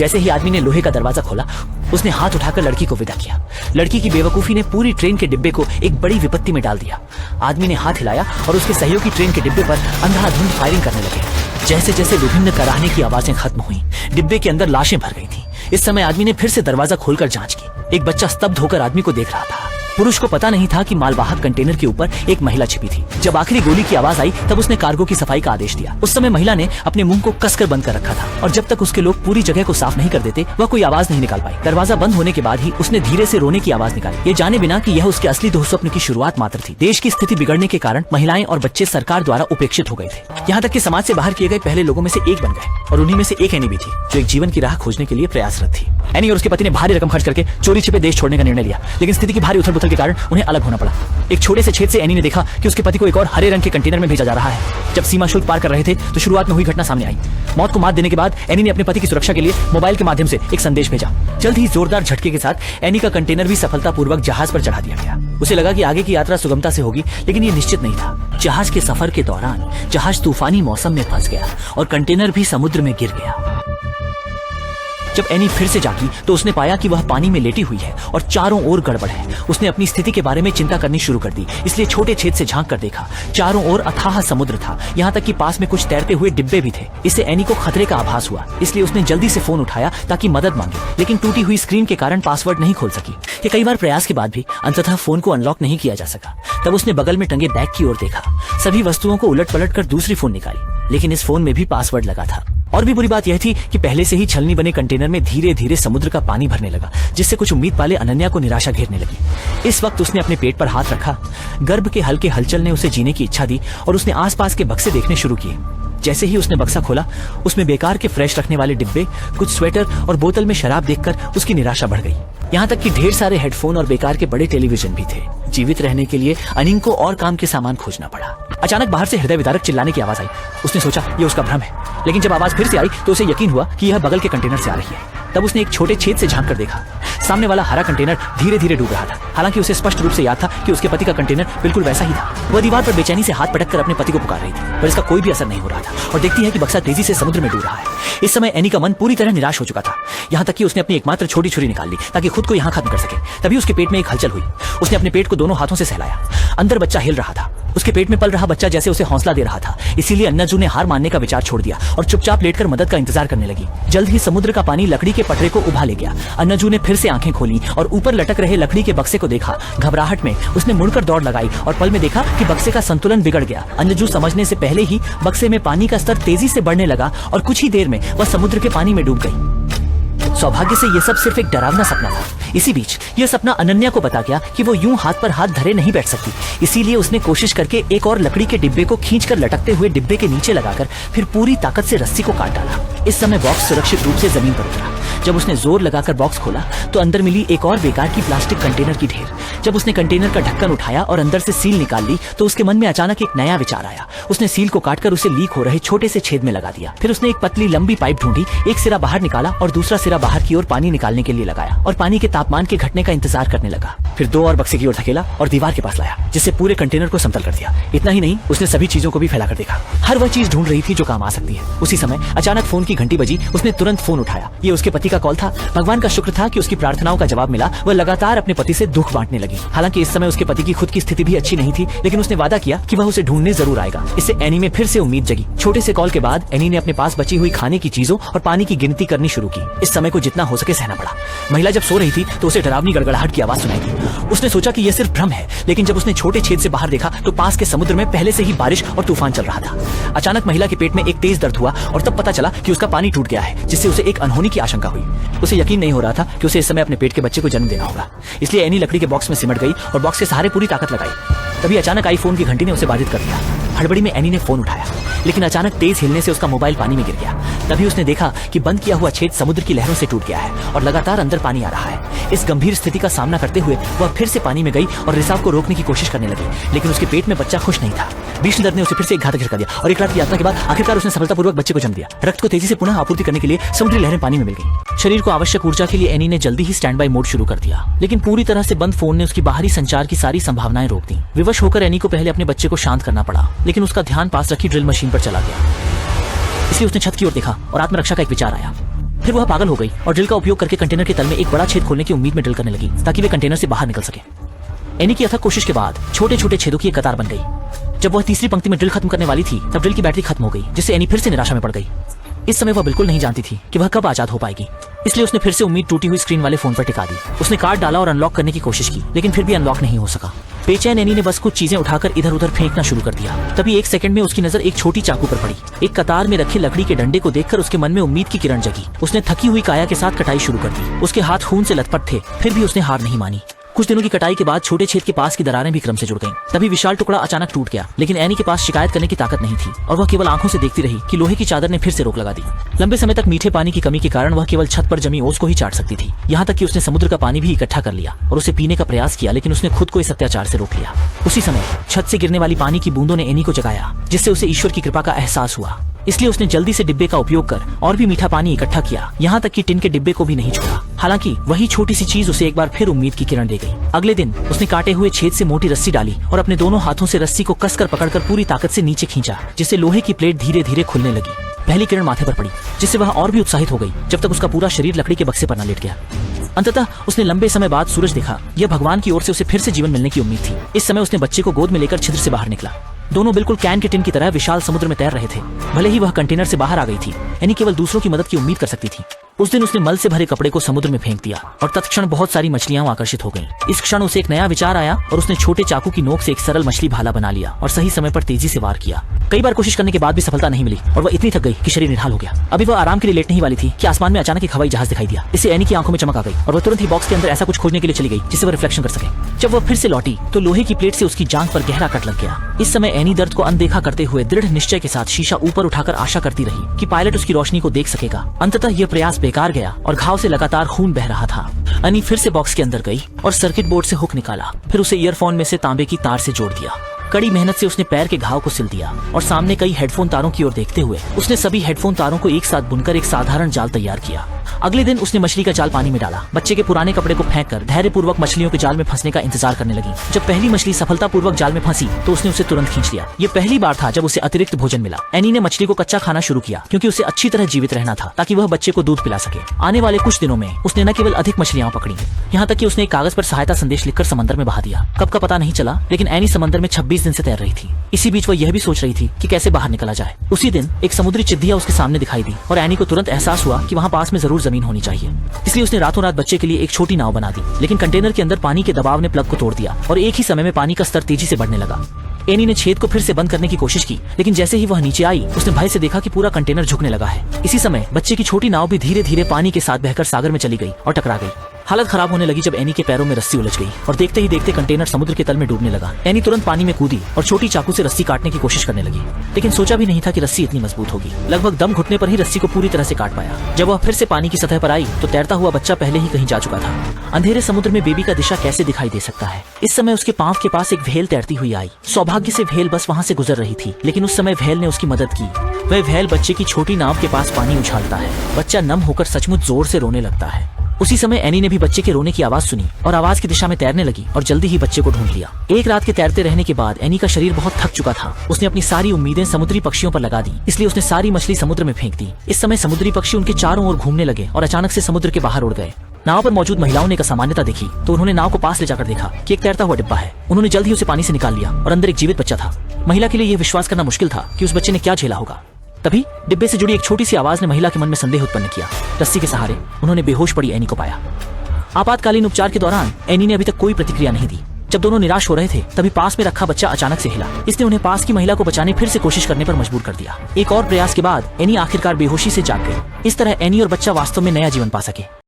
जैसे ही आदमी ने लोहे का दरवाजा खोला, उसने हाथ उठाकर लड़की को विदा किया। लड़की की बेवकूफी ने पूरी ट्रेन के डिब्बे को एक बड़ी विपत्ति में डाल दिया। आदमी ने हाथ हिलाया और उसके सहयोगी ट्रेन के डिब्बे पर अंधाधुंध फायरिंग करने लगे। जैसे जैसे विभिन्न कराहने की आवाजें खत्म हुई, डिब्बे के अंदर लाशें भर गई थी। इस समय आदमी ने फिर से दरवाजा खोलकर जांच की। एक बच्चा स्तब्ध होकर आदमी को देख रहा था। पुरुष को पता नहीं था कि मालवाहक कंटेनर के ऊपर एक महिला छिपी थी। जब आखिरी गोली की आवाज आई तब उसने कार्गो की सफाई का आदेश दिया। उस समय महिला ने अपने मुंह को कसकर बंद कर रखा था और जब तक उसके लोग पूरी जगह को साफ नहीं कर देते वह कोई आवाज नहीं निकाल पाई। दरवाजा बंद होने के बाद ही उसने धीरे से रोने की आवाज निकाली, ये जाने बिना कि यह उसके असली दुःस्वप्न की शुरुआत मात्र थी। देश की स्थिति बिगड़ने के कारण महिलाएं और बच्चे सरकार द्वारा उपेक्षित हो गए थे। यहाँ तक कि समाज से बाहर किए गए पहले लोगों में से एक बन गए और उन्हीं में से एक एनी भी थी जो एक जीवन की राह खोजने के लिए प्रयासरत थी। एनी और उसके पति ने भारी रकम खर्च करके चोरी छिपे देश छोड़ने का निर्णय लिया, लेकिन स्थिति की भारी उथल पुथल के कारण उन्हें अलग होना पड़ा। एक छोटे से छेद से एनी ने देखा कि उसके पति को एक और हरे रंग के कंटेनर में भेजा जा रहा है। जब सीमा शुल्क पार कर रहे थे तो शुरुआत में हुई घटना सामने आई। मौत को मात देने के बाद एनी ने अपने पति की सुरक्षा के लिए मोबाइल के माध्यम से एक संदेश भेजा। जल्द ही जोरदार झटके के साथ एनी का कंटेनर भी सफलतापूर्वक जहाज पर चढ़ा दिया गया। उसे लगा कि आगे की यात्रा सुगमता से होगी, लेकिन ये निश्चित नहीं था। जहाज के सफर के दौरान जहाज तूफानी मौसम में फंस गया और कंटेनर भी समुद्र में गिर गया। जब एनी फिर से जागी तो उसने पाया कि वह पानी में लेटी हुई है और चारों ओर गड़बड़ है। उसने अपनी स्थिति के बारे में चिंता करनी शुरू कर दी, इसलिए छोटे छेद से झांक कर देखा। चारों ओर अथाह समुद्र था, यहाँ तक कि पास में कुछ तैरते हुए डिब्बे भी थे। इससे एनी को खतरे का आभास हुआ, इसलिए उसने जल्दी से फोन उठाया ताकि मदद मांगे, लेकिन टूटी हुई स्क्रीन के कारण पासवर्ड नहीं खोल सकी। ये कई बार प्रयास के बाद भी अंततः फोन को अनलॉक नहीं किया जा सका। तब उसने बगल में टंगे बैग की ओर देखा, सभी वस्तुओं को उलट पलट कर दूसरी फोन निकाली, लेकिन इस फोन में भी पासवर्ड लगा था। और भी बुरी बात यह थी कि पहले से ही छलनी बने कंटेनर में धीरे धीरे समुद्र का पानी भरने लगा, जिससे कुछ उम्मीद पाले अनन्या को निराशा घेरने लगी। इस वक्त उसने अपने पेट पर हाथ रखा। गर्भ के हल्के हलचल ने उसे जीने की इच्छा दी और उसने आसपास के बक्से देखने शुरू किए। जैसे ही उसने बक्सा खोला, उसमें बेकार के फ्रेश रखने वाले डिब्बे, कुछ स्वेटर और बोतल में शराब देखकर उसकी निराशा बढ़ गई। यहाँ तक कि ढेर सारे हेडफोन और बेकार के बड़े टेलीविजन भी थे। जीवित रहने के लिए अनिंग को और काम के सामान खोजना पड़ा। अचानक बाहर से हृदय विदारक चिल्लाने की आवाज आई। उसने सोचा ये उसका भ्रम है, लेकिन जब आवाज फिर से आई तो उसे यकीन हुआ कि यह बगल के कंटेनर से आ रही है। तब उसने एक छोटे छेद से झांक कर देखा। सामने वाला हरा कंटेनर धीरे धीरे डूब रहा था। हालांकि उसे स्पष्ट रूप से याद था कि उसके पति का कंटेनर बिल्कुल वैसा ही था। वह दीवार पर बेचैनी से हाथ पटक कर अपने पति को पुकार रही थी, पर इसका कोई भी असर नहीं हो रहा था और देखती है कि बक्सा तेजी से समुद्र में डूब रहा है। इस समय एनी का मन पूरी तरह निराश हो चुका था, यहाँ तक कि उसने अपनी एकमात्र छोटी छुरी निकाल ली ताकि खुद को यहाँ खत्म कर सके। तभी उसके पेट में एक हलचल हुई। उसने अपने पेट को दोनों हाथों से सहलाया। अंदर बच्चा हिल रहा था। उसके पेट में पल रहा बच्चा जैसे उसे हौसला दे रहा था। इसीलिए अन्नाजू ने हार मानने का विचार छोड़ दिया और चुपचाप लेटकर मदद का इंतजार करने लगी। जल्द ही समुद्र का पानी लकड़ी के पटरे को उभा ले गया। अन्नाजू ने फिर से आंखें खोली और ऊपर लटक रहे लकड़ी के बक्से को देखा। घबराहट में उसने मुड़कर दौड़ लगाई और पल में देखा कि बक्से का संतुलन बिगड़ गया। अन्नाजू समझने से पहले ही बक्से में पानी का स्तर तेजी से बढ़ने लगा और कुछ ही देर में वह समुद्र के पानी में डूब गई। सौभाग्य से यह सब सिर्फ एक डरावना सपना था। इसी बीच यह सपना अनन्या को बता गया कि वो यूं हाथ पर हाथ धरे नहीं बैठ सकती। इसीलिए उसने कोशिश करके एक और लकड़ी के डिब्बे को खींचकर लटकते हुए डिब्बे के नीचे लगाकर फिर पूरी ताकत से रस्सी को काट डाला। इस समय बॉक्स सुरक्षित रूप से जमीन पर उतरा। जब उसने जोर लगाकर बॉक्स खोला तो अंदर मिली एक और बेकार की प्लास्टिक कंटेनर की ढेर। जब उसने कंटेनर का ढक्कन उठाया और अंदर से सील निकाल ली तो उसके मन में अचानक एक नया विचार आया। उसने सील को काटकर उसे लीक हो रहे छोटे से छेद में लगा दिया। फिर उसने एक पतली लंबी पाइप ढूंढी, एक सिरा बाहर निकाला और दूसरा सिरा बाहर की ओर पानी निकालने के लिए लगाया और पानी के तापमान के घटने का इंतजार करने लगा। फिर दो और बक्से की ओर धकेला और दीवार के पास लाया, जिससे पूरे कंटेनर को समतल कर दिया। इतना ही नहीं, उसने सभी चीजों को भी फैलाकर देखा। हर वह चीज ढूंढ रही थी जो काम आ सकती है। उसी समय अचानक फोन की घंटी बजी। उसने तुरंत फोन उठाया। ये उसके पति का कॉल था। भगवान का शुक्र था कि उसकी प्रार्थनाओं का जवाब मिला। वह लगातार अपने पति से दुख बांटने लगी। हालांकि इस समय उसके पति की खुद की स्थिति भी अच्छी नहीं थी, लेकिन उसने वादा किया कि वह उसे ढूंढने जरूर आएगा। इससे एनी में फिर से उम्मीद जगी। छोटे से कॉल के बाद एनी ने अपने पास बची हुई खाने की चीजों और पानी की गिनती करनी शुरू की। इस समय को जितना हो सके सहना पड़ा। महिला जब सो रही थी तो उसे डरावनी गड़गड़ाहट की आवाज सुनाई दी। उसने सोचा कि यह सिर्फ भ्रम है, लेकिन जब उसने छोटे छेद से बाहर देखा तो पास के समुद्र में पहले से ही बारिश और तूफान चल रहा था। अचानक महिला के पेट में एक तेज दर्द हुआ और तब पता चला कि उसका पानी टूट गया है, जिससे उसे एक अनहोनी की आशंका हुई। उसे यकीन नहीं हो रहा था कि उसे इस समय अपने पेट के बच्चे को जन्म देना होगा। इसलिए एनी लकड़ी के बॉक्स में सिमट गई और बॉक्स के सहारे पूरी ताकत लगाई। तभी अचानक आई फोन की घंटी ने उसे बाधित कर दिया। हड़बड़ी में एनी ने फोन उठाया, लेकिन अचानक तेज हिलने से उसका मोबाइल पानी में गिर गया। तभी उसने देखा कि बंद किया हुआ छेद समुद्र की लहरों से टूट गया है और लगातार अंदर पानी आ रहा है। इस गंभीर स्थिति का सामना करते हुए वह फिर से पानी में गई और रिसाव को रोकने की कोशिश करने लगी, लेकिन उसके पेट में बच्चा खुश नहीं था। भीषण दर्द ने उसे फिर से एक घातक झटका दिया और एक रात की यात्रा के बाद आखिरकार उसने सफलतापूर्वक बच्चे को जन्म दिया। रक्त को तेजी से पुनः आपूर्ति करने के लिए समुद्री लहरें पानी में मिल गई। शरीर को आवश्यक ऊर्जा के लिए एनी ने जल्दी ही स्टैंड बाय मोड शुरू कर दिया, लेकिन पूरी तरह से बंद फोन ने उसकी बाहरी संचार की सारी संभावनाएं रोक दी। विवश होकर एनी को पहले अपने बच्चे को शांत करना पड़ा, लेकिन उसका ध्यान पास रखी ड्रिल मशीन पर चला गया। इसलिए उसने छत की ओर देखा और आत्मरक्षा का एक विचार आया। फिर वह पागल हो गई और ड्रिल का उपयोग करके कंटेनर के तल में एक बड़ा छेद खोलने की उम्मीद में ड्रिल करने लगी ताकि वे कंटेनर से बाहर निकल सके। एनी की अथक कोशिश के बाद छोटे छोटे छेदों की एक कतार बन गई। जब वह तीसरी पंक्ति में ड्रिल खत्म करने वाली थी तब ड्रिल की बैटरी खत्म हो गई, जिससे एनी फिर से निराशा में पड़ गई। इस समय वह बिल्कुल नहीं जानती थी कि वह कब आजाद हो पाएगी, इसलिए उसने फिर से उम्मीद टूटी हुई स्क्रीन वाले फोन पर टिका दी। उसने कार्ड डाला और अनलॉक करने की कोशिश की, लेकिन फिर भी अनलॉक नहीं हो सका। बेचैन एनी ने बस कुछ चीजें उठाकर इधर उधर फेंकना शुरू कर दिया। तभी एक सेकंड में उसकी नजर एक छोटी चाकू पर पड़ी। एक कतार में रखे लकड़ी के डंडे को देखकर उसके मन में उम्मीद की किरण जगी। उसने थकी हुई काया के साथ कटाई शुरू कर दी। उसके हाथ खून से लथपथ थे, फिर भी उसने हार नहीं मानी। कुछ दिनों की कटाई के बाद छोटे छेद के पास की दरारें भी क्रम से जुड़ गईं। तभी विशाल टुकड़ा अचानक टूट गया, लेकिन एनी के पास शिकायत करने की ताकत नहीं थी और वह केवल आंखों से देखती रही कि लोहे की चादर ने फिर से रोक लगा दी। लंबे समय तक मीठे पानी की कमी के कारण वह केवल छत पर जमी ओस को ही चाट सकती थी। यहाँ तक कि उसने समुद्र का पानी भी इकट्ठा कर लिया और उसे पीने का प्रयास किया, लेकिन उसने खुद को इस अत्याचार से रोक लिया। उसी समय छत से गिरने वाली पानी की बूंदों ने एनी को जगाया, जिससे उसे ईश्वर की कृपा का एहसास हुआ। इसलिए उसने जल्दी से डिब्बे का उपयोग कर और भी मीठा पानी इकट्ठा किया, यहाँ तक कि टिन के डिब्बे को भी नहीं छोड़ा। हालांकि वही छोटी सी चीज उसे एक बार फिर उम्मीद की किरण दे गई। अगले दिन उसने काटे हुए छेद से मोटी रस्सी डाली और अपने दोनों हाथों से रस्सी को कसकर पकड़कर पूरी ताकत से नीचे खींचा, जिससे लोहे की प्लेट धीरे धीरे खुलने लगी। पहली किरण माथे पर पड़ी, जिससे वह और भी उत्साहित हो गई जब तक उसका पूरा शरीर लकड़ी के बक्से पर न लेट गया। अंततः उसने लंबे समय बाद सूरज देखा। यह भगवान की ओर से उसे फिर से जीवन मिलने की उम्मीद थी। इस समय उसने बच्चे को गोद में लेकर छिद्र से बाहर निकला। दोनों बिल्कुल कैन के टिन की तरह विशाल समुद्र में तैर रहे थे। भले ही वह कंटेनर से बाहर आ गई थी, एनी केवल दूसरों की मदद की उम्मीद कर सकती थी। उस दिन उसने मल से भरे कपड़े को समुद्र में फेंक दिया और तत्क्षण बहुत सारी मछलियां आकर्षित हो गईं। इस क्षण उसे एक नया विचार आया और उसने छोटे चाकू की नोक से एक सरल मछली भाला बना लिया और सही समय पर तेजी से वार किया। कई बार कोशिश करने के बाद भी सफलता नहीं मिली और वह इतनी थक गई कि शरीर निढाल हो गया। अभी वह आराम के लिए लेटने ही वाली थी कि आसमान में अचानक एक हवाई जहाज दिखाई दिया। इससे एनी की आंखों में चमक आ गई और वह तुरंत ही बॉक्स के अंदर ऐसा कुछ खोजने के लिए चली गई जिससे वह रिफ्लेक्शन कर सके। जब वह फिर से लौटी तो लोहे की प्लेट से उसकी जांघ पर गहरा कट लग गया। इस समय एनी दर्द को अनदेखा करते हुए दृढ़ निश्चय के साथ शीशा ऊपर उठाकर आशा करती रही कि पायलट उसकी रोशनी को देख सकेगा। अंततः यह प्रयास बेकार गया और घाव से लगातार खून बह रहा था। एनी फिर से बॉक्स के अंदर गई और सर्किट बोर्ड से हुक निकाला, फिर उसे ईयरफोन में से तांबे की तार से जोड़ दिया। कड़ी मेहनत से उसने पैर के घाव को सिल दिया और सामने कई हेडफोन तारों की ओर देखते हुए उसने सभी हेडफोन तारों को एक साथ बुनकर एक साधारण जाल तैयार किया। अगले दिन उसने मछली का जाल पानी में डाला, बच्चे के पुराने कपड़े को फेंककर धैर्यपूर्वक मछलियों के जाल में फंसने का इंतजार करने लगी। जब पहली मछली सफलतापूर्वक जाल में फंसी तो उसने उसे तुरंत खींच लिया। ये पहली बार था जब उसे अतिरिक्त भोजन मिला। एनी ने मछली को कच्चा खाना शुरू किया क्योंकि उसे अच्छी तरह जीवित रहना था ताकि वह बच्चे को दूध पिला सके। आने वाले कुछ दिनों में उसने न केवल अधिक मछलियां पकड़ी, यहाँ तक कि उसने एक कागज पर सहायता संदेश लिखकर समंदर में बहा दिया। कब का पता नहीं चला, लेकिन एनी समंदर में 26 दिन से तैर रही थी। इसी बीच वह यह भी सोच रही थी कि कैसे बाहर निकला जाए। उसी दिन एक समुद्री चिद्दिया उसके सामने दिखाई दी और एनी को तुरंत एहसास हुआ कि वहाँ पास में जरूर जमीन होनी चाहिए। इसलिए उसने रातों रात बच्चे के लिए एक छोटी नाव बना दी, लेकिन कंटेनर के अंदर पानी के दबाव ने प्लग को तोड़ दिया और एक ही समय में पानी का स्तर तेजी से बढ़ने लगा। एनी ने छेद को फिर से बंद करने की कोशिश की, लेकिन जैसे ही वह नीचे आई उसने भय से देखा कि पूरा कंटेनर झुकने लगा है। इसी समय बच्चे की छोटी नाव भी धीरे धीरे पानी के साथ बहकर सागर में चली गई और टकरा गई। हालत खराब होने लगी जब एनी के पैरों में रस्सी उलझ गई और देखते ही देखते कंटेनर समुद्र के तल में डूबने लगा। एनी तुरंत पानी में कूदी और छोटी चाकू से रस्सी काटने की कोशिश करने लगी, लेकिन सोचा भी नहीं था कि रस्सी इतनी मजबूत होगी। लगभग दम घुटने पर ही रस्सी को पूरी तरह से काट पाया। जब वह फिर से पानी की सतह पर आई तो तैरता हुआ बच्चा पहले ही कहीं जा चुका था। अंधेरे समुद्र में बेबी का दिशा कैसे दिखाई दे सकता है। इस समय उसके पांव के पास एक व्हेल तैरती हुई आई। सौभाग्य से व्हेल बस वहाँ से गुजर रही थी, लेकिन उस समय व्हेल ने उसकी मदद की। वह व्हेल बच्चे की छोटी नाव के पास पानी उछालता है। बच्चा नम होकर सचमुच जोर से रोने लगता है। उसी समय एनी ने भी बच्चे के रोने की आवाज सुनी और आवाज की दिशा में तैरने लगी और जल्दी ही बच्चे को ढूंढ लिया। एक रात के तैरते रहने के बाद एनी का शरीर बहुत थक चुका था। उसने अपनी सारी उम्मीदें समुद्री पक्षियों पर लगा दी, इसलिए उसने सारी मछली समुद्र में फेंक दी। इस समय समुद्री पक्षी उनके चारों ओर घूमने लगे और अचानक से समुद्र के बाहर उड़ गए। नाव पर मौजूद महिलाओं ने एक असामान्यता देखी तो उन्होंने नाव को पास ले जाकर देखा कि एक तैरता हुआ डिब्बा है। उन्होंने जल्द ही उसे पानी से निकाल लिया और अंदर एक जीवित बच्चा था। महिला के लिए यह विश्वास करना मुश्किल था कि उस बच्चे ने क्या झेला होगा। तभी डिब्बे से जुड़ी एक छोटी सी आवाज ने महिला के मन में संदेह उत्पन्न किया। रस्सी के सहारे उन्होंने बेहोश पड़ी एनी को पाया। आपातकालीन उपचार के दौरान एनी ने अभी तक कोई प्रतिक्रिया नहीं दी। जब दोनों निराश हो रहे थे तभी पास में रखा बच्चा अचानक से हिला। इसने उन्हें पास की महिला को बचाने फिर से कोशिश करने पर मजबूर कर दिया। एक और प्रयास के बाद एनी आखिरकार बेहोशी से जाग गई। इस तरह एनी और बच्चा वास्तव में नया जीवन पा सके।